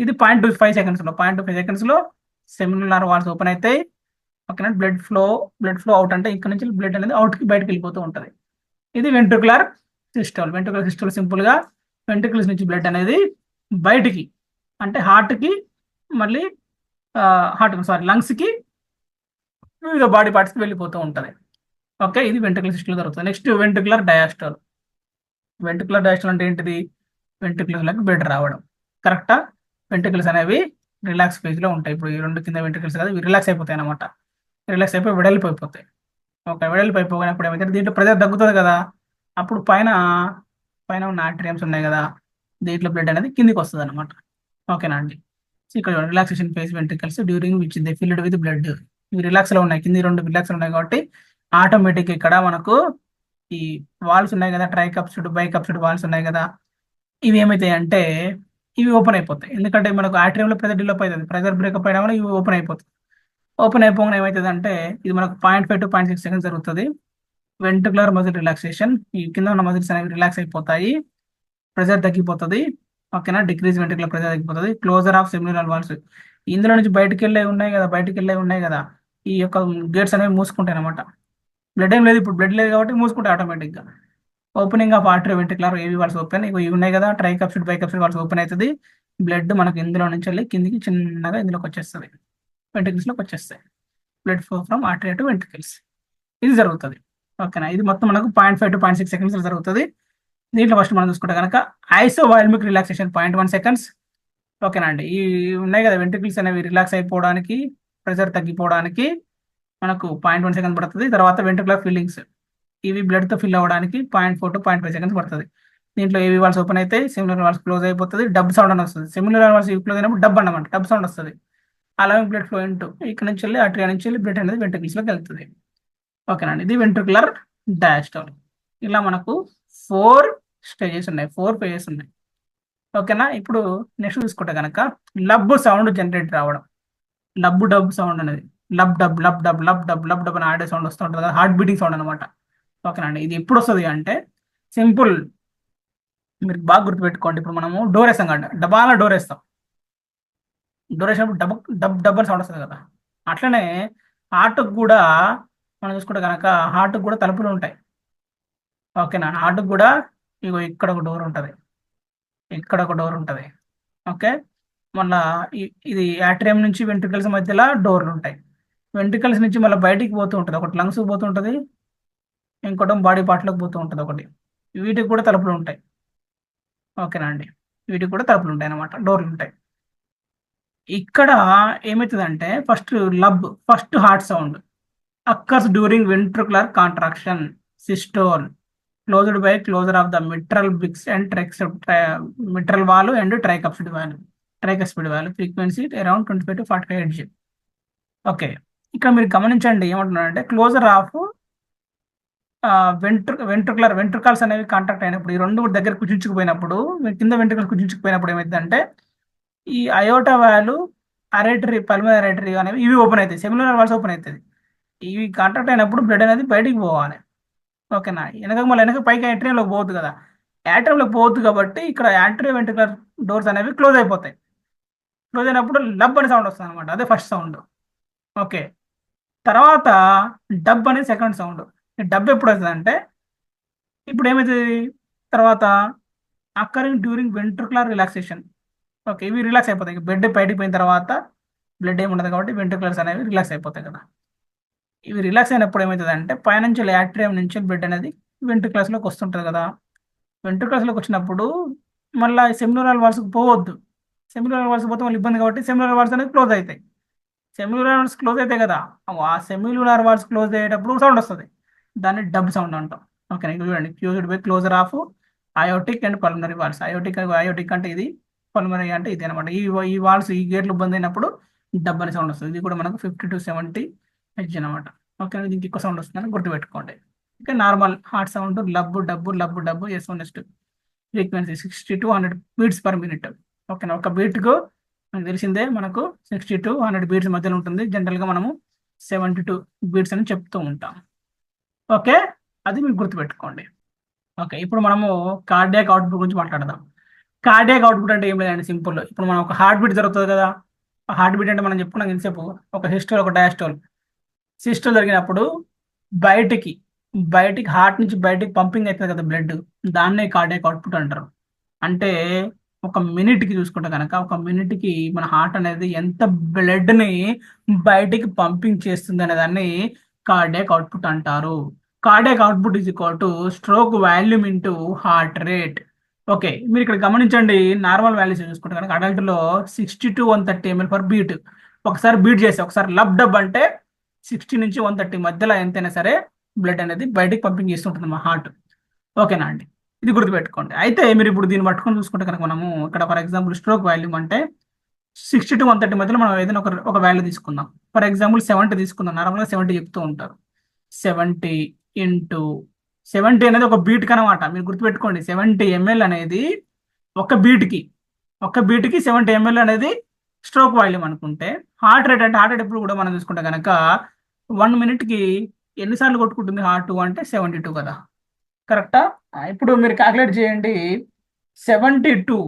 [SPEAKER 1] ఇది 0.25 సెకండ్స్లో 0.25 సెకండ్స్లో సెమినులార్ వాల్స్ ఓపెన్ అవుతాయి. ఓకేనా, బ్లడ్ ఫ్లో అవుట్ అంటే ఇక్కడ నుంచి బ్లడ్ అనేది అవుట్కి బయటకు వెళ్ళిపోతూ ఉంటుంది. ఇది వెంట్రికులర్ సిస్టోల్. వెంట్రికులర్ సిస్టోల్ సింపుల్గా వెంట్రికల్స్ నుంచి బ్లడ్ అనేది బయటికి అంటే హార్ట్కి, మళ్ళీ లంగ్స్కి, వివిధ బాడీ పార్ట్స్కి వెళ్ళిపోతూ ఉంటుంది. ఓకే, ఇది వెంట్రికులర్ సిస్టోల్ జరుగుతుంది. Next ventricular diastole. Ventricular diastole అంటే ఏంటిది? వెంట్రికల్స్లోకి బ్లడ్ రావడం. కరెక్టా? వెంట్రికల్స్ అనేవి రిలాక్స్ ఫేజ్లో ఉంటాయి. ఇప్పుడు ఈ రెండు కింద వెంట్రికల్స్ కదా, ఇవి రిలాక్స్ అయిపోతాయి అనమాట. రిలాక్స్ అయిపోయి వెడల్పోయిపోతాయి. ఓకే, వెడల్పోయిపోయినప్పుడు ఏమైతే దీంట్లో ప్రెజర్ తగ్గుతుంది కదా, అప్పుడు పైన పైన ఉన్న ఆర్టరీమ్స్ ఉన్నాయి కదా, దీంట్లో బ్లడ్ అనేది కిందికి వస్తుంది అనమాట. ఓకేనా అండి? సో ఇక్కడ relaxation phase ventricles during which they filled with blood. ఇవి రిలాక్స్లో ఉన్నాయి, కింది రెండు రిలాక్స్ ఉన్నాయి కాబట్టి ఆటోమేటిక్ ఇక్కడ మనకు ఈ వాల్స్ ఉన్నాయి కదా, ట్రైకప్స్డ్ బైకప్స్డ్ వాల్స్ ఉన్నాయి కదా, ఇవి ఏమవుతాయి అంటే ఇవి ఓపెన్ అయిపోతాయి. ఎందుకంటే మనకు ఆర్టరీలో ప్రెజర్ డెవలప్ అవుతుంది, ప్రెజర్ బ్రేకప్ అయినా వల్ల ఇవి ఓపెన్ అయిపోతాయి. ఓపెన్ అయిపోగానే ఏమవుతుంది అంటే ఇది మనకు 0.5 to 0.6 సెకండ్స్ జరుగుతుంది. Ventricular muscle relaxation. ఈ కింద ఉన్న మజిల్స్ అనేవి రిలాక్స్ అయిపోతాయి, ప్రెజర్ తగ్గిపోతుంది. ఓకేనా, డిక్రీజ్ వెంట్రికులర్ ప్రెజర్ తగ్గిపోతుంది. Closure of seminal valves. ఇందులో నుంచి బయటకు వెళ్ళే ఉన్నాయి కదా, ఈ యొక్క గేట్స్ అనేవి మూసుకుంటాయి అనమాట. బ్లడ్ ఏం లేదు, ఇప్పుడు బ్లడ్ లేదు కాబట్టి మూసుకుంటాయి ఆటోమేటిక్గా. ఓపెనింగ్ ఆఫ్ ఆర్టరీ వెంట్రికులర్ ఏవి వాల్స్ ఓపెన్. ఇవి ఉన్నాయి కదా, ట్రైకప్సిడ్ బైకప్సిడ్ వాల్స్ ఓపెన్ అవుతుంది. బ్లడ్ మనకు ఇందులో నుంచి వెళ్ళి కిందికి చిన్నగా ఇందులోకి వచ్చేస్తుంది, వెంట్రికల్స్లోకి వచ్చేస్తాయి. Blood flow from artery to ventricles ఇది జరుగుతుంది. ఓకేనా, ఇది మొత్తం మనకు 0.5 to 0.6 సెకండ్స్ జరుగుతుంది. దీంట్లో ఫస్ట్ మనం చూసుకుంటే కనుక ఐసోవాల్మిక్ రిలాక్సేషన్ 0.1 సెకండ్స్. ఓకేనా అండి, ఈ ఉన్నాయి కదా వెంట్రికల్స్ అనేవి రిలాక్స్ అయిపోవడానికి, ప్రెజర్ తగ్గిపోవడానికి మనకు 0.1 సెకండ్స్ పడుతుంది. తర్వాత వెంట్రికులర్ ఫిల్లింగ్స్, ఇవి బ్లడ్తో ఫిల్ అవ్వడానికి 0.4 to 0.5 సెకండ్స్ పడుతుంది. దీంట్లో ఏవి వాల్స్ ఓపెన్ అయితే సెమినల్ వాల్స్ క్లోజ్ అయిపోతుంది, డబ్ సౌండ్ అని వస్తుంది. సెమినల్ వాల్స్ క్లోజ్ అయినప్పుడు డబ్ అన్నమాట, డబ్ సౌండ్ వస్తుంది. అలాగే బ్లడ్ ఫ్లో ఇంటూ ఇక్కడ నుంచి వెళ్ళి ఆర్టరీ నుంచి వెళ్ళి బ్లడ్ అనేది వెంట్రికల్స్లోకి వెళ్తుంది. ఓకేనండి, ఇది వెంట్రికులర్ డయాస్టోల్. ఇలా మనకు 4 స్టేజెస్ ఉన్నాయి, 4 ఫేజెస్ ఉన్నాయి. ఓకేనా, ఇప్పుడు నెక్స్ట్ చూసుకుంటే కనుక లబ్ సౌండ్ జనరేట్ రావడం. డబ్ సౌండ్ అనేది lub dub lub dub lub dub lub dub అని ఆడే సౌండ్ వస్తూ ఉంటుంది కదా, హార్ట్ బీటింగ్ సౌండ్ అనమాట. ఓకేనండి, ఇది ఎప్పుడు వస్తుంది అంటే సింపుల్, మీరు బాగా గుర్తుపెట్టుకోండి. ఇప్పుడు మనము డోర్ వేస్తాం కదా, డబాల డోర్ వేస్తాం, డోర్ వేసినప్పుడు డబ్ డబ్ డబ్ అని సౌండ్ వస్తుంది కదా, అట్లనే హార్ట్కి కూడా మనం చూసుకుంటే కనుక హార్ట్కి కూడా తలుపులు ఉంటాయి. ఓకేనా, హార్ట్కి కూడా ఇగో ఇక్కడ ఒక డోర్ ఉంటుంది, ఇక్కడ ఒక డోర్ ఉంటుంది. ఓకే, మళ్ళా ఇది యాట్రియం నుంచి వెంట్రికల్స్ మధ్యలో డోర్లు ఉంటాయి. వెంట్రికల్స్ నుంచి మళ్ళీ బయటికి పోతూ ఉంటుంది, ఒకటి లంగ్స్కి పోతూ ఉంటుంది, ఇంకోటి బాడీ పార్ట్లోకి పోతూ ఉంటుంది ఒకటి. వీటికి కూడా తలుపులు ఉంటాయి. ఓకేనా అండి, వీటికి కూడా తలుపులు ఉంటాయి అన్నమాట, డోర్లు ఉంటాయి. ఇక్కడ ఏమవుతుందంటే first heart sound occurs during ventricular contraction systole closed by closure of the mitral బిక్స్ and mitral valve and tricuspid valve frequency around 25 to 45 Hz. Okay, ఇక్కడ మీరు గమనించండి ఏమంటున్నారంటే క్లోజర్ ఆఫ్ వెంట్రుకల్స్ అనేవి కాంటాక్ట్ అయినప్పుడు, ఈ రెండు దగ్గర కుచించుకుపోయినప్పుడు, కింద వెంట్రుకలు కుచించుకుపోయినప్పుడు ఏమైందంటే ఈ అయోటా వాల్వ్, పల్మనరీ అరేటరీ అనేవి ఇవి ఓపెన్ అవుతాయి, సెమినల్ వాల్స్ ఓపెన్ అవుతుంది. ఇవి కాంటాక్ట్ అయినప్పుడు బ్లడ్ అనేది బయటికి పోవాలి. ఓకేనా, వెనక పైకి యాట్రియంలోకి పోవద్దు కదా, యాట్రియంలోకి పోవద్దు కాబట్టి ఇక్కడ యాట్రియో వెంట్రికులర్ డోర్స్ అనేవి క్లోజ్ అయిపోతాయి. క్లోజ్ అయినప్పుడు లబ్ అనే సౌండ్ వస్తుంది అనమాట, అదే ఫస్ట్ సౌండ్. ఓకే, తర్వాత డబ్ అనేది సెకండ్ సౌండ్. ఈ డబ్ ఎప్పుడు వస్తుంది అంటే ఇప్పుడు ఏమవుతుంది తర్వాత occurring during ventricular relaxation. Okay, ఇవి రిలాక్స్ అయిపోతాయి, బ్లడ్ బయటికి పోయిన తర్వాత బ్లడ్ ఏమి ఉండదు కాబట్టి వెంట్రుకులర్స్ అనేవి రిలాక్స్ అయిపోతాయి కదా. ఇవి రిలాక్స్ అయినప్పుడు ఏమవుతుంది అంటే పైనుంచి యాట్రియం నుంచి బ్లడ్ అనేది వెంట్రుకల్స్లోకి వస్తుంటుంది కదా. వెంట్రుకల్స్లోకి వచ్చినప్పుడు మళ్ళీ సెమినల్ వాల్స్కి పోవద్దు, సెమినల్ వాల్స్ పోతే మళ్ళీ ఇబ్బంది కాబట్టి సెమినల్ వాల్స్ అనేది క్లోజ్ అవుతాయి. సెమినల్ వాల్స్ క్లోజ్ అవుతాయి కదా, ఆ సెమినల్ వాల్స్ క్లోజ్ అయ్యేటప్పుడు సౌండ్ వస్తుంది, దాన్ని డబ్ సౌండ్ అంటాం. ఓకే, చూడండి, closed by closure of aortic and pulmonary valves. Aortic అంటే ఇది, పల్మనరీ అంటే ఇది అనమాట. ఈ వాల్స్ ఈ గేట్లు బంద్ అయినప్పుడు డబ్ అనే సౌండ్ వస్తుంది. ఇది కూడా మనకు 50 to 70 Hz అనమాట. ఓకే, దీనికి ఎక్కువ సౌండ్ వస్తుందని గుర్తుపెట్టుకోండి. Okay, normal heart sound lub S1 S2 frequency 60 to 100 beats per minute. ఓకేనా, ఒక బీట్కు మనకు తెలిసిందే, మనకు 60 to 100 బీట్స్ మధ్యలో ఉంటుంది. జనరల్గా మనము 72 బీట్స్ అని చెప్తూ ఉంటాం. ఓకే, అది మీరు గుర్తుపెట్టుకోండి. ఓకే, ఇప్పుడు మనము కార్డియాక్ అవుట్పుట్ గురించి మాట్లాడదాం. కార్డియాక్ అవుట్పుట్ అంటే ఏం లేదండి, సింపుల్. ఇప్పుడు మనం ఒక హార్ట్ బీట్ జరుగుతుంది కదా, ఆ హార్ట్ బీట్ అంటే మనం చెప్పుకున్నాం ఇంతసేపు, ఒక సిస్టోల్ ఒక డయాస్టోల్. సిస్టోల్ జరిగినప్పుడు బయటికి బయటికి హార్ట్ నుంచి బయటికి పంపింగ్ అవుతుంది కదా బ్లడ్, దాన్నే కార్డియాక్ అవుట్పుట్ అంటారు. అంటే ఒక మినిట్కి చూసుకుంటే కనుక, ఒక మినిట్కి మన హార్ట్ అనేది ఎంత బ్లడ్ని బయటికి పంపింగ్ చేస్తుంది అనే దాన్ని కార్డియాక్ అవుట్పుట్ అంటారు. Cardiac output is equal to stroke volume into heart rate. Okay, మీరు ఇక్కడ గమనించండి, నార్మల్ వాల్యూస్ చూసుకుంటే కనుక అడల్ట్లో 60 to 130 ml/బీట్. ఒకసారి బీట్ చేసి ఒకసారి లబ్ డబ్ అంటే 60 నుంచి 130 మధ్యలో ఎంతైనా సరే బ్లడ్ అనేది బయటికి పంపింగ్ చేస్తుంటుంది మా హార్ట్. ఓకేనా అండి, ఇది గుర్తుపెట్టుకోండి. అయితే మీరు ఇప్పుడు దీన్ని పట్టుకొని చూసుకుంటే కనుక, మనము ఇక్కడ ఫర్ ఎగ్జాంపుల్ స్ట్రోక్ వాల్యూమ్ అంటే 60 to 130 మధ్యలో మనం ఏదైనా ఒక వాల్యూ తీసుకుందాం. ఫర్ ఎగ్జాంపుల్ 70 తీసుకుందాం, నార్మల్గా 70 చెప్తూ ఉంటారు. 70 ఇంటూ 70 అనేది ఒక బీట్ కనమాట. మీరు గుర్తుపెట్టుకోండి, 70 ml అనేది ఒక బీట్కి ఒక బీట్కి 70 ml అనేది స్ట్రోక్ వాల్యూమ్ అనుకుంటే, హార్ట్ రేట్ అంటే హార్ట్ రేట్ ఎప్పుడు కూడా మనం చూసుకుంటే కనుక 1 minute కి ఎన్నిసార్లు కొట్టుకుంటుంది హార్ట్ అంటే 72 కదా, కరెక్టా? ఇప్పుడు మీరు క్యాలిక్యులేట్ చేయండి. 72 ఇంటూ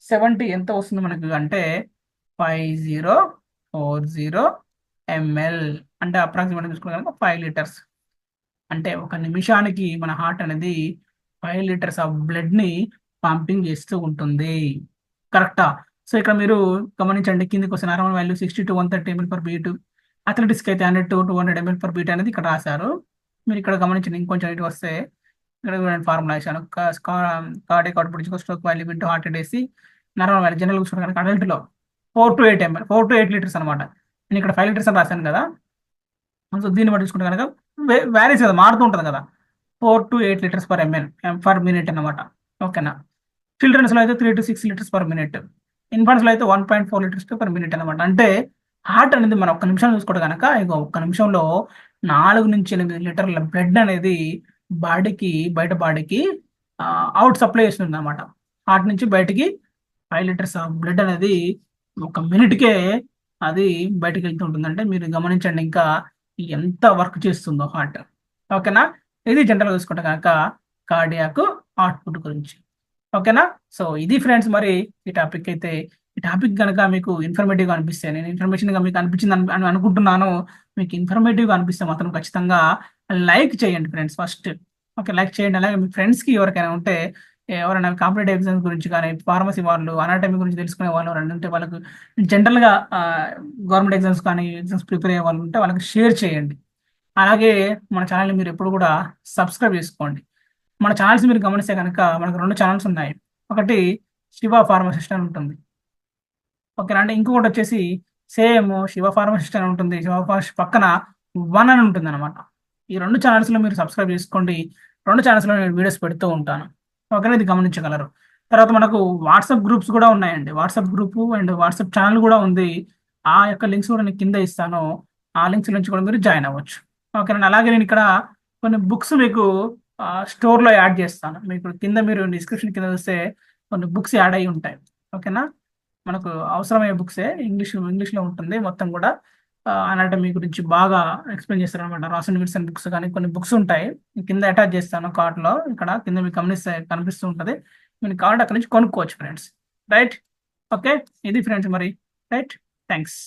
[SPEAKER 1] 70 ఎంత వస్తుంది మనకు అంటే 5040 ml, అంటే అప్రాక్సిమేట్ చూసుకున్న కనుక 5 లీటర్స్. అంటే ఒక నిమిషానికి మన హార్ట్ అనేది 5 లీటర్స్ ఆఫ్ బ్లడ్ని పంపింగ్ చేస్తూ ఉంటుంది, కరెక్టా? సో ఇక్కడ మీరు గమనించండి, కిందికి వస్తే నార్మల్ వాల్యూ 60 to 130 ml/బీట్, అథ్లెటిక్స్కి అయితే 100 to 200 ml/బీట్ అనేది ఇక్కడ రాశారు. మీరు ఇక్కడ గమనించండి, ఇంకొంచెం ఇటు వస్తే ఇక్కడ ఫార్ములా వేసాను. Cardiac output stroke volume into heart rate వేసి నార్మల్ వాల్యూ జనరల్ చూసుకుంటే కనుక అడల్ట్లో 4 to 8 ml, 4 to 8 లీటర్స్ అనమాట. నేను ఇక్కడ 5 లీటర్స్ అని రాశాను కదా. సో దీన్ని బట్టి చూసుకుంటే కనుక వ్యారీస్ కదా, మారుతూ ఉంటుంది కదా, 4 to 8 లీటర్స్/ml ఫర్ మినిట్ అనమాట. ఓకేనా? చిల్డ్రన్స్లో అయితే 3 to 6 లీటర్స్/మినిట్, ఇన్ఫాంట్స్లో అయితే 1.4 లీటర్స్/మినిట్ అనమాట. అంటే హార్ట్ అనేది మనం ఒక్క నిమిషం చూసుకోవడం కనుక, ఇక ఒక్క నిమిషంలో 4 నుంచి 8 లీటర్ల బ్లడ్ అనేది బాడీకి అవుట్ సప్లై చేస్తుంది అనమాట. హార్ట్ నుంచి బయటికి 5 లీటర్స్ ఆఫ్ బ్లడ్ అనేది ఒక మినిట్కే అది బయటకు వెళ్తూ ఉంటుంది. అంటే మీరు గమనించండి ఇంకా ఎంత వర్క్ చేస్తుందో హార్ట్. ఓకేనా? ఇది జనరల్గా చూసుకుంటే కనుక కార్డియాక్ అవుట్పుట్ గురించి. ఓకేనా? సో ఇది ఫ్రెండ్స్, మరి ఈ టాపిక్ అయితే, ఈ టాపిక్ కనుక మీకు ఇన్ఫర్మేటివ్గా అనిపిస్తే, నేను ఇన్ఫర్మేషన్గా మీకు అనిపించింది అని అనుకుంటున్నాను. మీకు ఇన్ఫర్మేటివ్గా అనిపిస్తే మాత్రం ఖచ్చితంగా లైక్ చేయండి ఫ్రెండ్స్ ఫస్ట్. ఓకే, లైక్ చేయండి. అలాగే మీ ఫ్రెండ్స్కి ఎవరికైనా ఉంటే, ఎవరైనా కాంపిటేటివ్ ఎగ్జామ్స్ గురించి కానీ, ఫార్మసీ వాళ్ళు, అనాటమీ గురించి తెలుసుకునే వాళ్ళు ఎవరైనా ఉంటే, వాళ్ళకు జనరల్గా గవర్నమెంట్ ఎగ్జామ్స్ కానీ ఎగ్జామ్స్ ప్రిపేర్ అయ్యే వాళ్ళు ఉంటే వాళ్ళకి షేర్ చేయండి. అలాగే మన ఛానల్ని మీరు ఎప్పుడు కూడా సబ్స్క్రైబ్ చేసుకోండి. మన ఛానల్స్ మీరు గమనిస్తే కనుక మనకు 2 ఛానల్స్ ఉన్నాయి. ఒకటి శివ ఫార్మసిస్ట్ అని ఉంటుంది, ఓకేనా అండి. ఇంకొకటి వచ్చేసి సేమ్ శివ ఫార్మసిస్ట్ అని ఉంటుంది, శివ ఫార్మసిస్ట్ పక్కన 1 అని ఉంటుంది అనమాట. ఈ 2 ఛానల్స్లో మీరు సబ్స్క్రైబ్ చేసుకోండి. 2 ఛానల్స్లో నేను వీడియోస్ పెడుతూ ఉంటాను. ఓకేనా, ఇది గమనించగలరు. తర్వాత మనకు వాట్సాప్ గ్రూప్స్ కూడా ఉన్నాయండి. WhatsApp group and WhatsApp channel కూడా ఉంది. ఆ యొక్క లింక్స్ కూడా నేను కింద ఇస్తాను. ఆ లింక్స్ నుంచి కూడా మీరు జాయిన్ అవ్వచ్చు. ఓకేనా. అలాగే నేను ఇక్కడ కొన్ని బుక్స్ మీకు స్టోర్లో యాడ్ చేస్తాను. మీకు కింద మీరు డిస్క్రిప్షన్ కింద చూస్తే కొన్ని బుక్స్ యాడ్ అయి ఉంటాయి. ఓకేనా, మనకు అవసరమయ్యే బుక్సే, ఇంగ్లీష్లో ఉంటుంది మొత్తం కూడా. అనాటమీ గురించి బాగా ఎక్స్ప్లెయిన్ చేస్తారు అనమాట. రాసన్ విల్సన్ బుక్స్ కానీ కొన్ని బుక్స్ ఉంటాయి, కింద అటాచ్ చేస్తాను కార్ట్లో. ఇక్కడ కింద మీకు కనిపిస్తూ ఉంటుంది. మీరు కార్డ్ అక్కడ నుంచి కొనుక్కోవచ్చు ఫ్రెండ్స్. రైట్? ఓకే, ఇది ఫ్రెండ్స్ మరి. Right, thanks.